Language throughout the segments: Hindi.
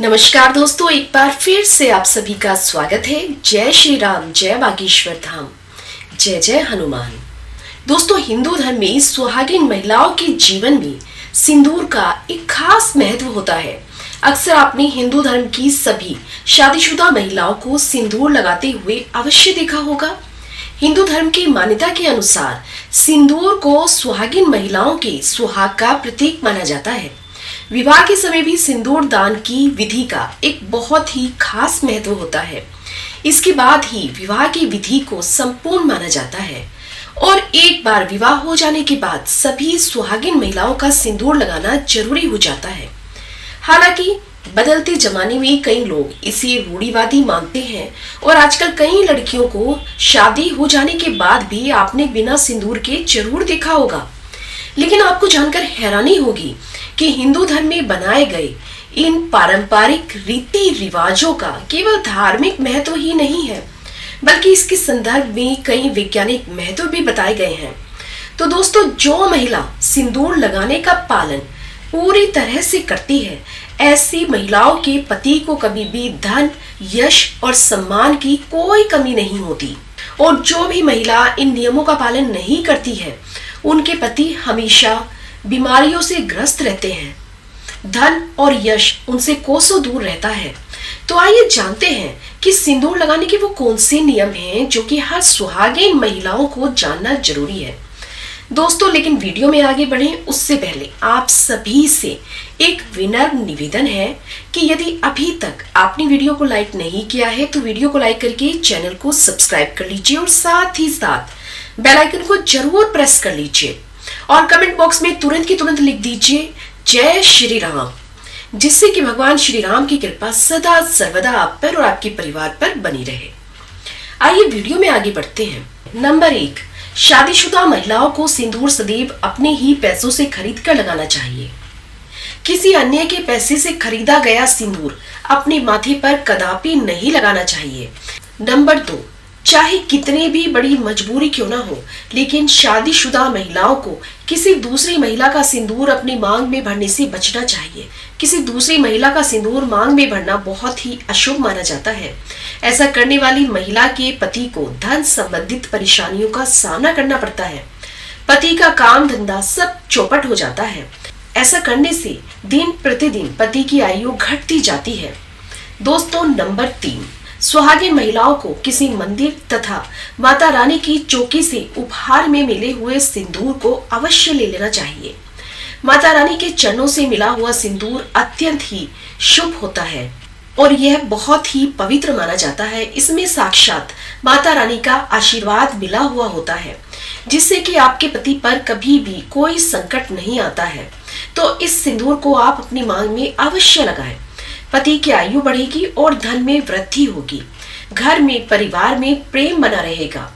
नमस्कार दोस्तों, एक बार फिर से आप सभी का स्वागत है। जय श्री राम, जय बागेश्वर धाम, जय जय हनुमान। दोस्तों, हिंदू धर्म में सुहागिन महिलाओं के जीवन में सिंदूर का एक खास महत्व होता है। अक्सर आपने हिंदू धर्म की सभी शादीशुदा महिलाओं को सिंदूर लगाते हुए अवश्य देखा होगा। हिंदू धर्म की मान्यता के अनुसार सिंदूर को सुहागिन महिलाओं के सुहाग का प्रतीक माना जाता है। विवाह के समय भी सिंदूर दान की विधि का एक बहुत ही खास महत्व होता है। इसके बाद ही विवाह की विधि को संपूर्ण माना जाता है और एक बार विवाह हो जाने के बाद सभी सुहागिन महिलाओं का सिंदूर लगाना जरूरी हो जाता है। हालांकि बदलते जमाने में कई लोग इसे रूढ़िवादी मानते हैं और आजकल कई लड़कियों को शादी हो जाने के बाद भी आपने बिना सिंदूर के जरूर देखा होगा। लेकिन आपको जानकर हैरानी होगी कि हिंदू धर्म में बनाए गए इन पारंपरिक रीति रिवाजों का केवल धार्मिक महत्व ही नहीं है, बल्कि इसके संदर्भ में कई वैज्ञानिक महत्व भी बताए गए हैं। तो दोस्तों, जो महिला सिंदूर लगाने का पालन पूरी तरह से करती है, ऐसी महिलाओं के पति को कभी भी धन, यश और सम्मान की कोई कमी नहीं होती। और जो भी महिला इन नियमों का पालन नहीं करती है, उनके पति हमेशा बीमारियों से ग्रस्त रहते हैं। धन और यश उनसे कोसों दूर रहता है। तो आइए जानते हैं कि सिंदूर लगाने के वो कौन से नियम हैं जो कि हर सुहागिन महिलाओं को जानना जरूरी है। दोस्तों, लेकिन वीडियो में आगे बढ़ें उससे पहले आप सभी से एक विनम्र निवेदन है कि यदि अभी तक आपने वीडियो को लाइक नहीं किया है तो वीडियो को लाइक करके चैनल को सब्सक्राइब कर लीजिए और साथ ही साथ बेल आइकन को जरूर प्रेस कर लीजिए और कमेंट बॉक्स में तुरंत की तुरंत लिख दीजिए जय श्री राम, जिससे कि भगवान श्री राम की कृपा सदा सर्वदा आप पर और आपके परिवार पर बनी रहे। आइए वीडियो में आगे बढ़ते हैं। नंबर 1, शादीशुदा महिलाओं को सिंदूर सदैव अपने ही पैसों से खरीद कर लगाना चाहिए। किसी अन्य के पैसे से खरीदा गया सिंदूर अपने माथे पर कदापि नहीं लगाना चाहिए। नंबर 2, चाहे कितनी भी बड़ी मजबूरी क्यों ना हो, लेकिन शादीशुदा महिलाओं को किसी दूसरी महिला का सिंदूर अपनी मांग में भरने से बचना चाहिए। किसी दूसरी महिला का सिंदूर मांग में भरना बहुत ही अशुभ माना जाता है। ऐसा करने वाली महिला के पति को धन संबंधित परेशानियों का सामना करना पड़ता है। पति का काम धंधा सब चौपट हो जाता है। ऐसा करने से दिन प्रतिदिन पति की आयु घटती जाती है। दोस्तों, नंबर 3, सुहागिन महिलाओं को किसी मंदिर तथा माता रानी की चौकी से उपहार में मिले हुए सिंदूर को अवश्य ले लेना चाहिए। माता रानी के चरणों से मिला हुआ सिंदूर अत्यंत ही शुभ होता है और यह बहुत ही पवित्र माना जाता है। इसमें साक्षात माता रानी का आशीर्वाद मिला हुआ होता है, जिससे कि आपके पति पर कभी भी कोई संकट नहीं आता है। तो इस सिंदूर को आप अपनी मांग में अवश्य लगाएं। पति की आयु बढ़ेगी और धन में वृद्धि होगी। घर में, परिवार में प्रेम बना रहेगा।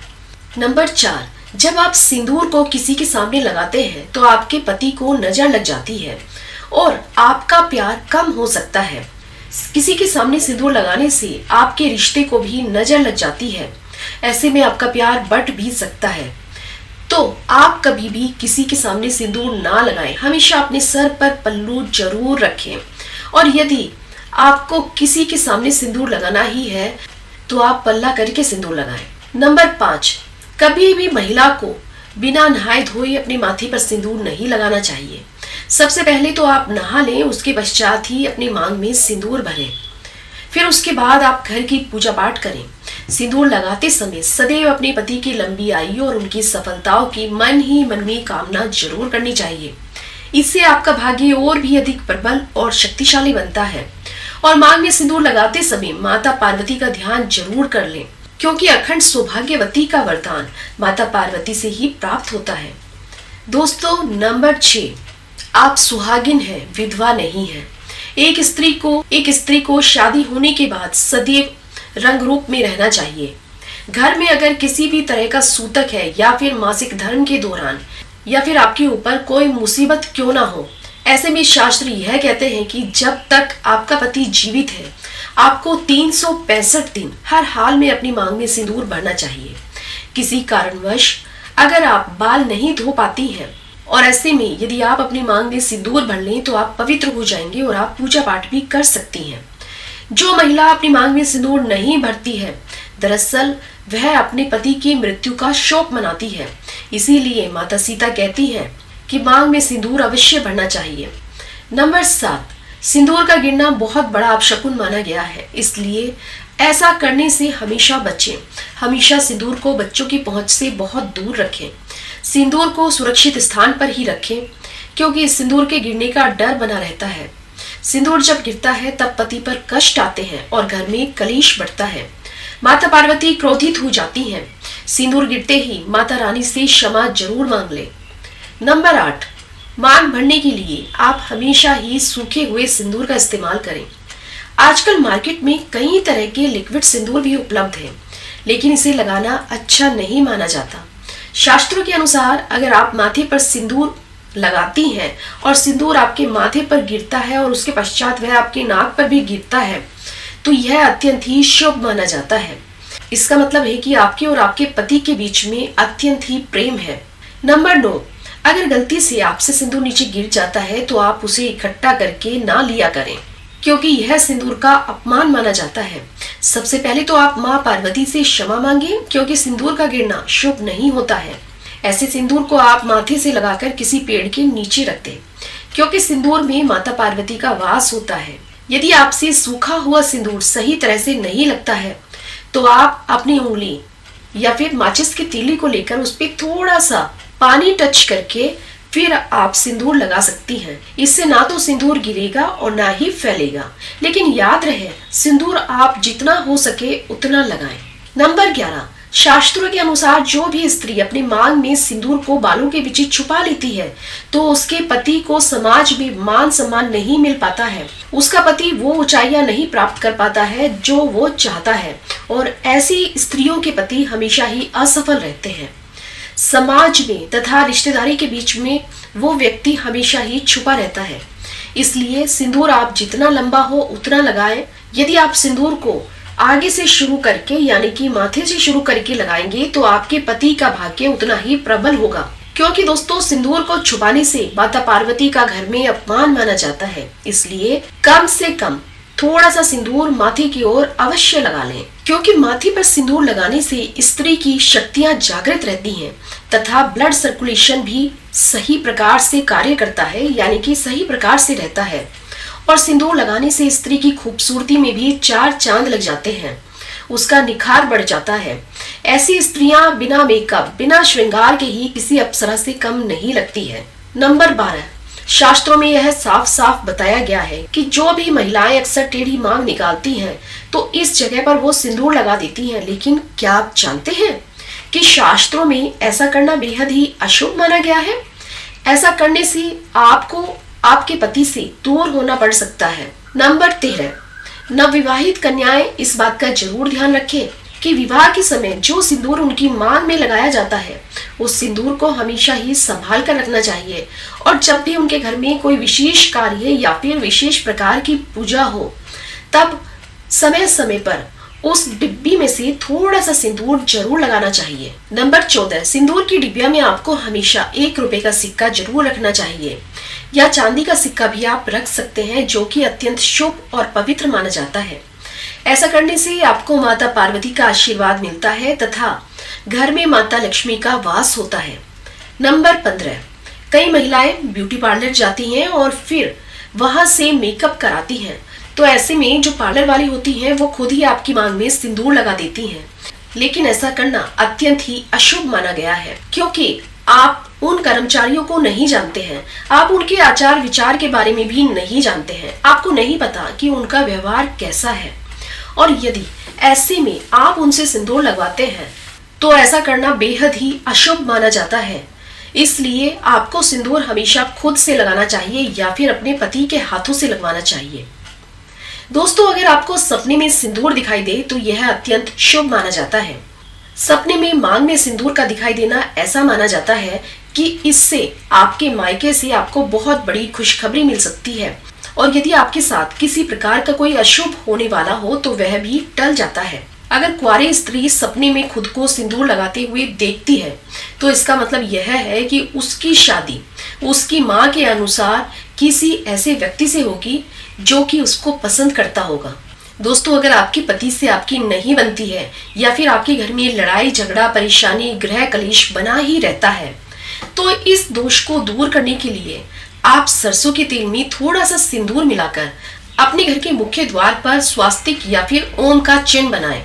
नंबर 4, जब आप सिंदूर को किसी के सामने लगाते हैं तो आपके पति को नजर लग जाती है और आपका प्यार कम हो सकता है। किसी के सामने सिंदूर लगाने से आपके रिश्ते को भी नजर लग जाती है। ऐसे में आपका प्यार बढ़ भी सकता है। तो आप कभी भी किसी के सामने सिंदूर ना लगाएं। हमेशा अपने सर पर पल्लू जरूर रखें और यदि आपको किसी के सामने सिंदूर लगाना ही है तो आप पल्ला करके सिंदूर लगाएं। नंबर 5, कभी भी महिला को बिना नहाए धोए अपने माथे पर सिंदूर नहीं लगाना चाहिए। सबसे पहले तो आप नहा लें, उसके पश्चात ही अपनी मांग में सिंदूर भरें। फिर उसके बाद आप घर की पूजा पाठ करें। सिंदूर लगाते समय सदैव अपने पति की लंबी आयु और उनकी सफलताओं की मन ही मन में कामना जरूर करनी चाहिए। इससे आपका भाग्य और भी अधिक प्रबल और शक्तिशाली बनता है। और मांग में सिंदूर लगाते समय माता पार्वती का ध्यान जरूर कर लें, क्योंकि अखंड सौभाग्यवती का वरदान माता पार्वती से ही प्राप्त होता है। दोस्तों, नंबर 6, आप सुहागिन हैं, विधवा नहीं है। एक स्त्री को शादी होने के बाद सदैव रंग रूप में रहना चाहिए। घर में अगर किसी भी तरह का सूतक है या फिर मासिक धर्म के दौरान या फिर आपके ऊपर कोई मुसीबत क्यों ना हो, ऐसे में शास्त्र यह कहते हैं कि जब तक आपका पति जीवित है आपको 365 दिन हर हाल में अपनी मांग में सिंदूर भरना चाहिए। किसी कारणवश अगर आप बाल नहीं धो पाती हैं और ऐसे में यदि आप अपनी मांग में सिंदूर भर लें तो आप पवित्र हो जाएंगे और आप पूजा पाठ भी कर सकती हैं। जो महिला अपनी मांग में सिंदूर नहीं भरती है, दरअसल वह अपने पति की मृत्यु का शोक मनाती है। इसीलिए माता सीता कहती है कि मांग में सिंदूर अवश्य भरना चाहिए। नंबर 7, सिंदूर का गिरना बहुत बड़ा अपशकुन माना गया है, इसलिए ऐसा करने से हमेशा बचें। हमेशा सिंदूर को बच्चों की पहुंच से बहुत दूर रखें। सिंदूर को सुरक्षित स्थान पर ही रखें, क्योंकि सिंदूर के गिरने का डर बना रहता है। सिंदूर जब गिरता है तब पति पर कष्ट आते हैं और घर में कलेश बढ़ता है। माता पार्वती क्रोधित हो जाती हैं। सिंदूर गिरते ही माता रानी से क्षमा जरूर मांग ले। नंबर 8, मांग भरने के लिए आप हमेशा ही सूखे हुए सिंदूर का इस्तेमाल करें। आजकल मार्केट में कई तरह के लिक्विड सिंदूर भी उपलब्ध हैं, लेकिन इसे लगाना अच्छा नहीं माना जाता। शास्त्रों के अनुसार अगर आप माथे पर सिंदूर लगाती हैं और सिंदूर आपके माथे पर गिरता है और उसके पश्चात वह आपके नाक पर भी गिरता है, तो यह अत्यंत ही शुभ माना जाता है। इसका मतलब है कि आपके और आपके पति के बीच में अत्यंत ही प्रेम है। नंबर 9, अगर गलती से आपसे सिंदूर नीचे गिर जाता है तो आप उसे इकट्ठा करके ना लिया करें, क्योंकि यह सिंदूर का अपमान माना जाता है। सबसे पहले तो आप माँ पार्वती से क्षमा मांगे, क्योंकि सिंदूर का गिरना शुभ नहीं होता है। ऐसे सिंदूर को आप माथे से लगाकर किसी पेड़ के नीचे रख दें, क्योंकि सिंदूर में माता पार्वती का वास होता है। यदि आपसे सूखा हुआ सिंदूर सही तरह से नहीं लगता है तो आप अपनी उंगली या फिर माचिस की तीली को लेकर उस पर थोड़ा सा पानी टच करके फिर आप सिंदूर लगा सकती हैं। इससे ना तो सिंदूर गिरेगा और ना ही फैलेगा, लेकिन याद रहे सिंदूर आप जितना हो सके उतना लगाएं। नंबर 11, शास्त्रों के अनुसार जो भी स्त्री अपनी मांग में सिंदूर को बालों के बीच छुपा लेती है तो उसके पति को समाज में मान सम्मान नहीं मिल पाता है। उसका पति वो ऊंचाइयां नहीं प्राप्त कर पाता है जो वो चाहता है, और ऐसी स्त्रियों के पति हमेशा ही असफल रहते हैं। समाज में तथा रिश्तेदारी के बीच में वो व्यक्ति हमेशा ही छुपा रहता है। इसलिए सिंदूर आप जितना लंबा हो उतना लगाएं। यदि आप सिंदूर को आगे से शुरू करके यानी कि माथे से शुरू करके लगाएंगे तो आपके पति का भाग्य उतना ही प्रबल होगा, क्योंकि दोस्तों सिंदूर को छुपाने से माता पार्वती का घर में अपमान माना जाता है। इसलिए कम से कम थोड़ा सा सिंदूर माथे की ओर अवश्य लगा लें, क्योंकि माथे पर सिंदूर लगाने से स्त्री की शक्तियां जागृत रहती हैं तथा ब्लड सर्कुलेशन भी सही प्रकार से कार्य करता है, यानी कि सही प्रकार से रहता है। और सिंदूर लगाने से स्त्री की खूबसूरती में भी 4 चांद लग जाते हैं, उसका निखार बढ़ जाता है। ऐसी स्त्रियां बिना मेकअप बिना श्रृंगार के ही किसी अप्सरा से कम नहीं लगती है। नंबर 12, शास्त्रों में यह साफ साफ बताया गया है कि जो भी महिलाएं अक्सर टेढ़ी मांग निकालती हैं तो इस जगह पर वो सिंदूर लगा देती हैं। लेकिन क्या आप जानते हैं कि शास्त्रों में ऐसा करना बेहद ही अशुभ माना गया है। ऐसा करने से आपको आपके पति से दूर होना पड़ सकता है। नंबर 13, नवविवाहित कन्याएं इस बात का जरूर ध्यान रखें कि विवाह के समय जो सिंदूर उनकी मांग में लगाया जाता है उस सिंदूर को हमेशा ही संभाल कर रखना चाहिए, और जब भी उनके घर में कोई विशेष कार्य या फिर विशेष प्रकार की पूजा हो तब समय समय पर उस डिब्बी में से थोड़ा सा सिंदूर जरूर लगाना चाहिए। नंबर 14, सिंदूर की डिब्बिया में आपको हमेशा 1 रुपए का सिक्का जरूर रखना चाहिए, या चांदी का सिक्का भी आप रख सकते हैं, जो कि अत्यंत शुभ और पवित्र माना जाता है। ऐसा करने से आपको माता पार्वती का आशीर्वाद मिलता है तथा घर में माता लक्ष्मी का वास होता है। नंबर 15, कई महिलाएं ब्यूटी पार्लर जाती हैं और फिर वहां से मेकअप कराती हैं, तो ऐसे में जो पार्लर वाली होती हैं वो खुद ही आपकी मांग में सिंदूर लगा देती हैं। लेकिन ऐसा करना अत्यंत ही अशुभ माना गया है, क्योंकि आप उन कर्मचारियों को नहीं जानते हैं, आप उनके आचार विचार के बारे में भी नहीं जानते हैं, आपको नहीं पता कि उनका व्यवहार कैसा है, और यदि ऐसे में आप उनसे सिंदूर लगवाते हैं तो ऐसा करना बेहद ही अशुभ माना जाता है। इसलिए आपको सिंदूर हमेशा खुद से लगाना चाहिए या फिर अपने पति के हाथों से लगवाना चाहिए। दोस्तों, अगर आपको सपने में सिंदूर दिखाई दे तो यह अत्यंत शुभ माना जाता है। सपने में मांग में सिंदूर का दिखाई देना ऐसा माना जाता है कि इससे आपके मायके से आपको बहुत बड़ी खुशखबरी मिल सकती है, और यदि आपके साथ किसी प्रकार का कोई अशुभ होने वाला हो तो वह भी टल जाता है। अगर कुंवारी स्त्री सपने में खुद को सिंदूर लगाते हुए देखती है तो इसका मतलब यह है कि उसकी शादी उसकी माँ के अनुसार किसी ऐसे व्यक्ति से होगी जो कि उसको पसंद करता होगा। दोस्तों, अगर आपके पति से आपकी नहीं बनती है या फिर आपके घर में लड़ाई झगड़ा परेशानी गृह कलेश बना ही रहता है, तो इस दोष को दूर करने के लिए आप सरसों के तेल में थोड़ा सा सिंदूर मिलाकर अपने घर के मुख्य द्वार पर स्वास्तिक या फिर ओम का चिन्ह बनाएं।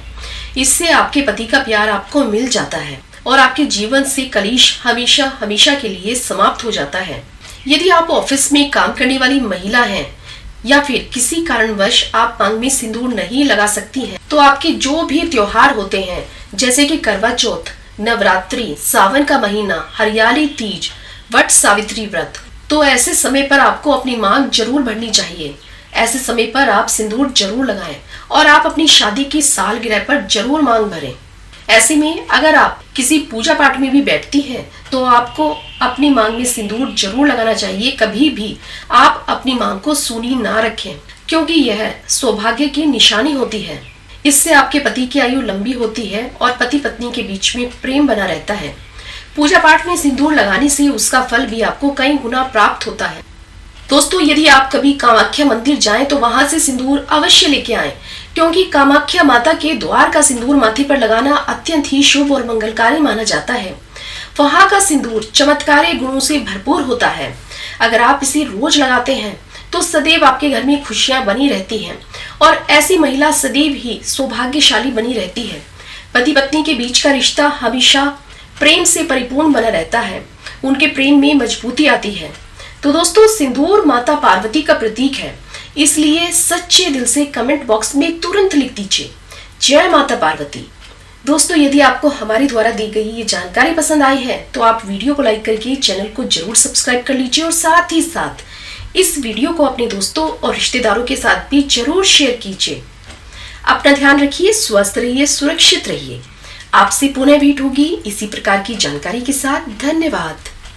इससे आपके पति का प्यार आपको मिल जाता है और आपके जीवन से कलेश हमेशा हमेशा के लिए समाप्त हो जाता है। यदि आप ऑफिस में काम करने वाली महिला हैं या फिर किसी कारणवश आप मांग में सिंदूर नहीं लगा सकती हैं, तो आपके जो भी त्योहार होते हैं जैसे कि करवा चौथ, नवरात्रि, सावन का महीना, हरियाली तीज, वट सावित्री व्रत, तो ऐसे समय पर आपको अपनी मांग जरूर भरनी चाहिए। ऐसे समय पर आप सिंदूर जरूर लगाएं और आप अपनी शादी की सालगिरह पर जरूर मांग भरें। ऐसे में अगर आप किसी पूजा पाठ में भी बैठती हैं तो आपको अपनी मांग में सिंदूर जरूर लगाना चाहिए। कभी भी आप अपनी मांग को सूनी ना रखें, क्योंकि यह सौभाग्य की निशानी होती है। इससे आपके पति की आयु लंबी होती है और पति पत्नी के बीच में प्रेम बना रहता है। पूजा पाठ में सिंदूर लगाने से उसका फल भी आपको कई गुना प्राप्त होता है। दोस्तों, यदि आप कभी कामाख्या मंदिर जाएं तो वहां से सिंदूर अवश्य लेके आएं, क्योंकि कामाख्या माता के द्वार का सिंदूर माथे पर लगाना अत्यंत ही शुभ और मंगलकारी माना जाता है। वहां का सिंदूर चमत्कारी गुणों से भरपूर होता है। अगर आप इसे रोज लगाते हैं तो सदैव आपके घर में खुशियां बनी रहती हैं और ऐसी महिला सदैव ही सौभाग्यशाली बनी रहती है। पति पत्नी के बीच का रिश्ता हमेशा प्रेम से परिपूर्ण बना रहता है, उनके प्रेम में मजबूती आती है। तो दोस्तों, सिंदूर माता पार्वती का प्रतीक है, इसलिए सच्चे दिल से कमेंट बॉक्स में तुरंत लिख दीजिए जय माता पार्वती। दोस्तों, यदि आपको हमारे द्वारा दी गई ये जानकारी पसंद आई है तो आप वीडियो को लाइक करके चैनल को जरूर सब्सक्राइब कर लीजिए और साथ ही साथ इस वीडियो को अपने दोस्तों और रिश्तेदारों के साथ भी जरूर शेयर कीजिए। अपना ध्यान रखिए, स्वस्थ रहिए, सुरक्षित रहिए। आपसे पुनः भेंट होगी इसी प्रकार की जानकारी के साथ। धन्यवाद।